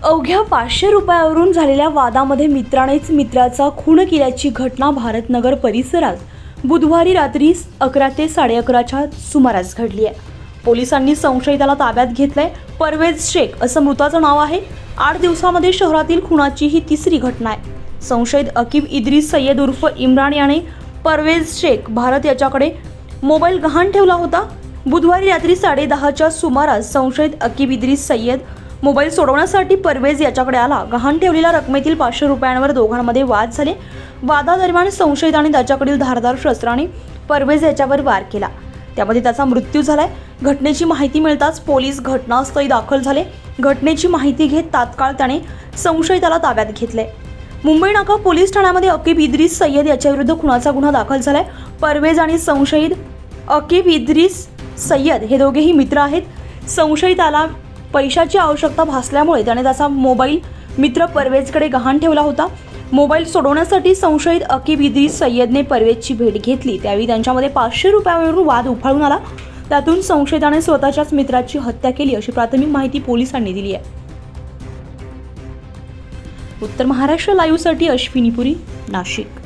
अवघ्या 500 रुपयावरून झालेल्या वादामध्ये मित्रानेच मित्राचा खून केल्याची घटना भारतनगर परिसरात बुधवारी रात्री 11 ते 11:30च्या सुमारास घडली आहे। पोलिसांनी संशयिताला ताब्यात घेतलंय। परवेज शेख असं मृताचं नाव आहे। 8 दिवसांमध्ये शहरातील खुनाची ही तिसरी घटना आहे। संशयित अकीब इद्रिस सय्यद उर्फ इम्रान याने परवेज शेख भारत याच्याकडे मोबाईल गहाण ठेवला होता। बुधवारी रात्री 10:30च्या सुमारास संशयित अकीब इद्रिस सय्यद मोबाईल सोडवण्यासाठी परवेज याच्याकडे आला। गहाण ठेवलेल्या रकमेतील 500 रुपयांवर दोघांमध्ये वाद झाले। वादादरम्यान संशयिताने त्याच्याकडील धारदार शस्त्राने परवेज याच्यावर वार केला। त्यामध्ये त्याचा मृत्यू झालाय। घटनेची माहिती मिळताच पोलीस घटनास्थळी दाखल झाले। घटनेची माहिती घेत तात्काळ त्याने संशयिताला ताब्यात घेतले। मुंबई नाका पोलीस ठाण्यामध्ये अकीब इद्रिस सय्यद याच्याविरुद्ध खुनाचा गुन्हा दाखल झालाय। परवेज आणि संशयित अकीब इद्रिस सय्यद हे दोघेही मित्र आहेत। संशयिताला पैशाची आवश्यकता भासल्यामुळे त्याने त्याचा मोबाईल मित्र परवेजकडे गहाण ठेवला होता। मोबाईल सोडवण्यासाठी संशयित अकीब इद्रिस सय्यदने परवेजची भेट घेतली। त्यावेळी त्यांच्यामध्ये 500 रुपयांवरून वाद उफाळून आला। त्यातून संशयिताने स्वतःच्याच मित्राची हत्या केली अशी प्राथमिक माहिती पोलिसांनी दिली आहे। उत्तर महाराष्ट्र लाईव्हसाठी अश्विनी पुरी, नाशिक।